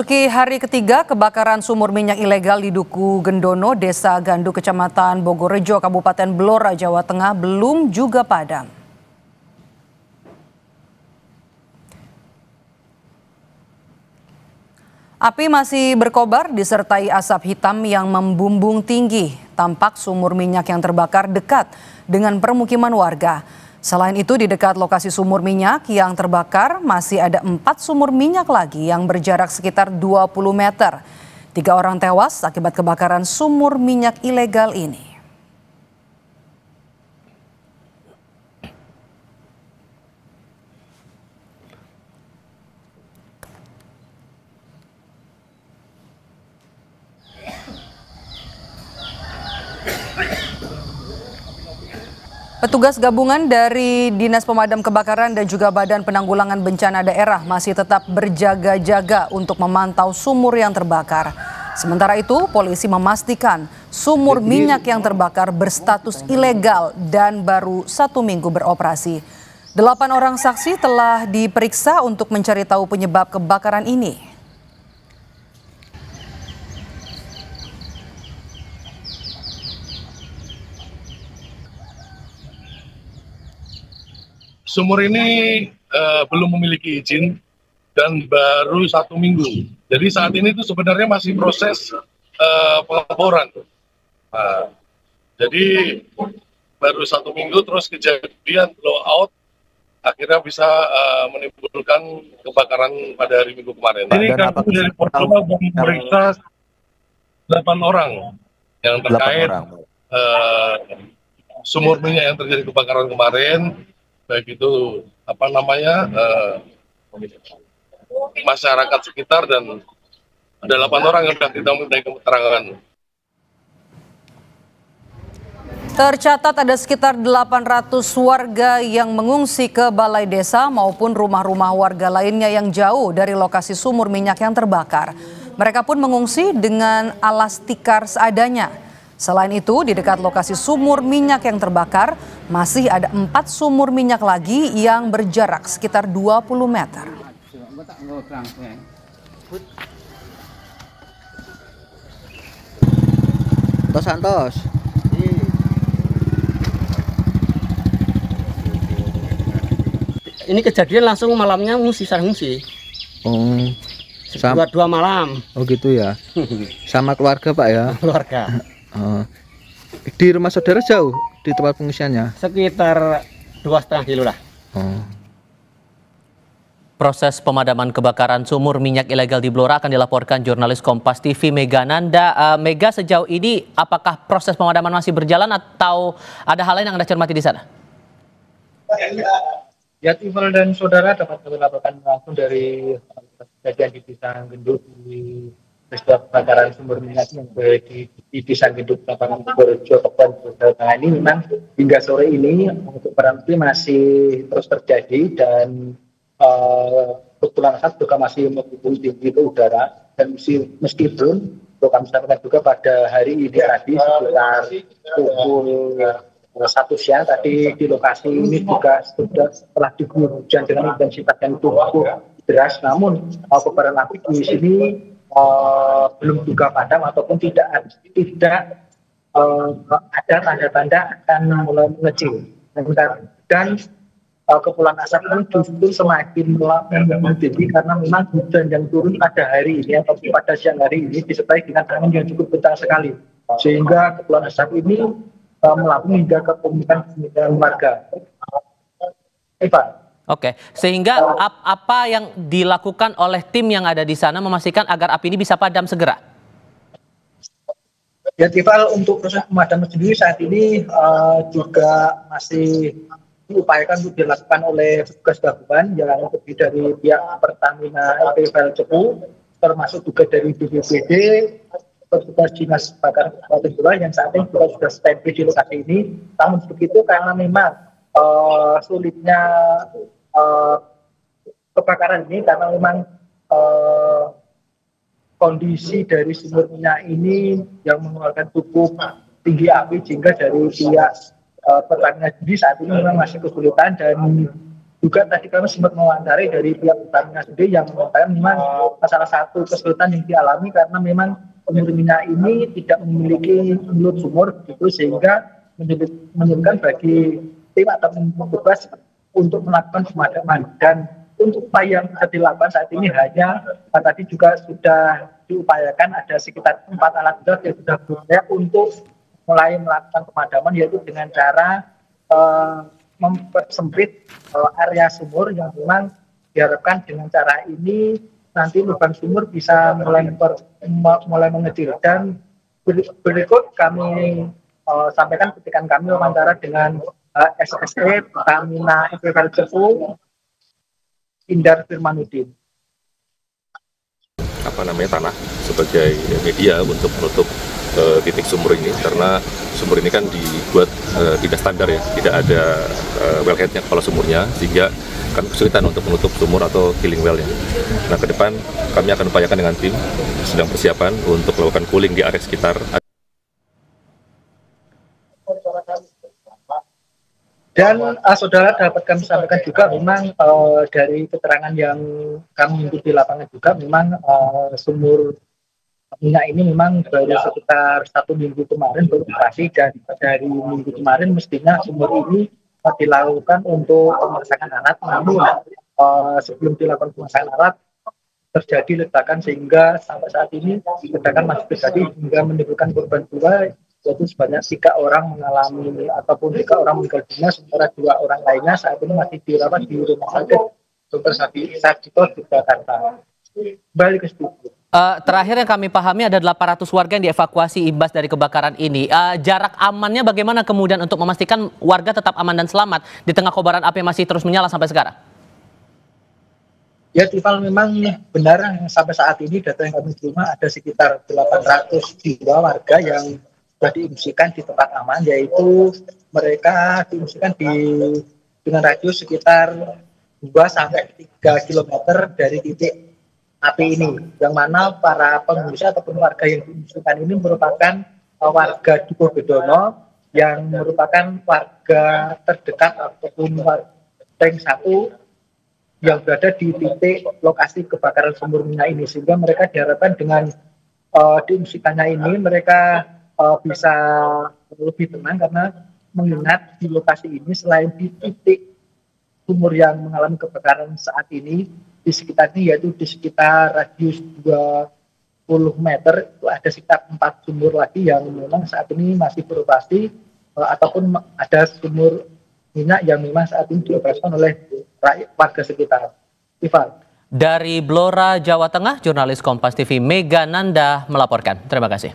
Memasuki hari ketiga kebakaran sumur minyak ilegal di Duku Gendono, Desa Gandu, Kecamatan Bogorejo, Kabupaten Blora, Jawa Tengah belum juga padam. Api masih berkobar disertai asap hitam yang membumbung tinggi. Tampak sumur minyak yang terbakar dekat dengan permukiman warga. Selain itu, di dekat lokasi sumur minyak yang terbakar masih ada 4 sumur minyak lagi yang berjarak sekitar 20 meter. 3 orang tewas akibat kebakaran sumur minyak ilegal ini. Petugas gabungan dari Dinas Pemadam Kebakaran dan juga Badan Penanggulangan Bencana Daerah masih tetap berjaga-jaga untuk memantau sumur yang terbakar. Sementara itu, polisi memastikan sumur minyak yang terbakar berstatus ilegal dan baru 1 minggu beroperasi. 8 orang saksi telah diperiksa untuk mencari tahu penyebab kebakaran ini. Sumur ini belum memiliki izin dan baru 1 minggu. Jadi saat ini itu sebenarnya masih proses pengeboran. Jadi baru 1 minggu terus kejadian blowout akhirnya bisa menimbulkan kebakaran pada hari Minggu kemarin. Ini kami dari Polda memeriksa 8 orang yang terkait sumur minyak yang terjadi kebakaran kemarin. Baik itu masyarakat sekitar dan ada 8 orang yang sudah kita minta keterangan. Tercatat ada sekitar 800 warga yang mengungsi ke balai desa maupun rumah-rumah warga lainnya yang jauh dari lokasi sumur minyak yang terbakar. Mereka pun mengungsi dengan alas tikar seadanya. Selain itu, di dekat lokasi sumur minyak yang terbakar, masih ada 4 sumur minyak lagi yang berjarak sekitar 20 meter. Santos. Ini kejadian langsung malamnya ngungsi. Dua malam. Oh gitu ya. Sama keluarga Pak ya? Keluarga. Di rumah saudara jauh di tempat pengungsiannya? Sekitar 2,5 kilo lah. Proses pemadaman kebakaran sumur minyak ilegal di Blora akan dilaporkan jurnalis Kompas TV Mega Nanda. Mega, sejauh ini apakah proses pemadaman masih berjalan atau ada hal lain yang Anda cermati di sana? Ya, Tiffel dan saudara dapat kami laporkan langsung dari kejadian di Desa Gendut di peristiwa kebakaran sumur minyak yang di Desa Gendut, Kabupaten Bogorejo, Kabupaten Jawa Tengah ini memang hingga sore ini untuk berhenti masih terus terjadi dan kebetulan asap juga masih membumbung tinggi ke udara dan meskipun kami sampaikan juga pada hari ini tadi sekitar pukul 1 siang tadi di lokasi ini juga sudah setelah diguyur hujan dengan intensitas yang cukup deras, namun kobaran api di sini belum juga padam ataupun tidak ada tanda-tanda akan mulai mengecil dan kepulan asap ini justru semakin tinggi karena memang hujan yang turun pada hari ini atau pada siang hari ini disertai dengan angin yang cukup kencang sekali sehingga kepulan asap ini melapung hingga ke pemukiman warga. Oke, sehingga apa yang dilakukan oleh tim yang ada di sana memastikan agar api ini bisa padam segera? Ya, Tifal, untuk proses pemadaman sendiri saat ini juga masih diupayakan untuk dilakukan oleh petugas gabungan yang terdiri dari pihak Pertamina LPFL Cepu, termasuk juga dari BPBD, petugas dinas kebakaran Kabupaten Blora yang saat ini juga sudah standby di lokasi ini. Namun begitu karena memang sulitnya kebakaran ini karena memang kondisi dari sumur minyak ini yang mengeluarkan cukup tinggi api sehingga dari pihak Pertamina sendiri saat ini memang masih kesulitan dan juga tadi kami sempat mewawancarai dari pihak Pertamina sendiri yang mengatakan memang salah satu kesulitan yang dialami karena memang sumur minyak ini tidak memiliki mulut sumur gitu, sehingga menyulitkan bagi tim atau petugas untuk melakukan pemadaman. Dan untuk upaya yang bisa dilakukan saat ini hanya tadi juga sudah diupayakan ada sekitar 4 alat berat yang sudah berupaya untuk mulai melakukan pemadaman, yaitu dengan cara mempersempit area sumur yang memang diharapkan dengan cara ini nanti lubang sumur bisa mulai mengecil. Dan berikut kami sampaikan ketika kami wawancara dengan SSE Pertamina Agriculture Indar Firmanuddin. Tanah sebagai media untuk menutup titik sumur ini, karena sumur ini kan dibuat tidak standar ya, tidak ada wellheadnya kepala sumurnya, sehingga kami kesulitan untuk menutup sumur atau killing wellnya. Nah, ke depan kami akan upayakan dengan tim sedang persiapan untuk melakukan cooling di area sekitar. Dan saudara, dapat kami sampaikan juga memang dari keterangan yang kami himpun di lapangan juga memang sumur minyak ini memang baru sekitar 1 minggu kemarin beroperasi, dan dari minggu kemarin mestinya sumur ini dilakukan untuk pemasangan alat, namun sebelum dilakukan pemasangan alat terjadi ledakan, sehingga sampai saat ini ledakan masih terjadi hingga menimbulkan korban jiwa, yaitu sebanyak 3 orang mengalami ataupun 3 orang meninggal dunia, sementara 2 orang lainnya saat ini masih dirawat di rumah sakit Dr. Sarjito di Jakarta. Balik ke studio. Terakhir yang kami pahami ada 800 warga yang dievakuasi imbas dari kebakaran ini. Jarak amannya bagaimana kemudian untuk memastikan warga tetap aman dan selamat di tengah kobaran api yang masih terus menyala sampai sekarang? Ya, Tifal, memang benar sampai saat ini data yang kami terima ada sekitar 800 jiwa warga yang sudah diungsikan di tempat aman, yaitu mereka diungsikan dengan radius sekitar 2-3 km dari titik api ini, yang mana para pengungsi ataupun warga yang diungsikan ini merupakan warga Dukuh Bedono yang merupakan warga terdekat ataupun rank 1 yang berada di titik lokasi kebakaran sumur minyak ini, sehingga mereka diharapkan dengan diungsikannya ini mereka bisa lebih tenang, karena mengingat di lokasi ini selain di titik sumur yang mengalami kebakaran saat ini di sekitarnya, yaitu di sekitar radius 20 meter itu ada sekitar 4 sumur lagi yang memang saat ini masih beroperasi, ataupun ada sumur minyak yang memang saat ini dioperasikan oleh warga sekitar. Ivan. Dari Blora, Jawa Tengah, jurnalis Kompas TV Mega Nanda melaporkan. Terima kasih.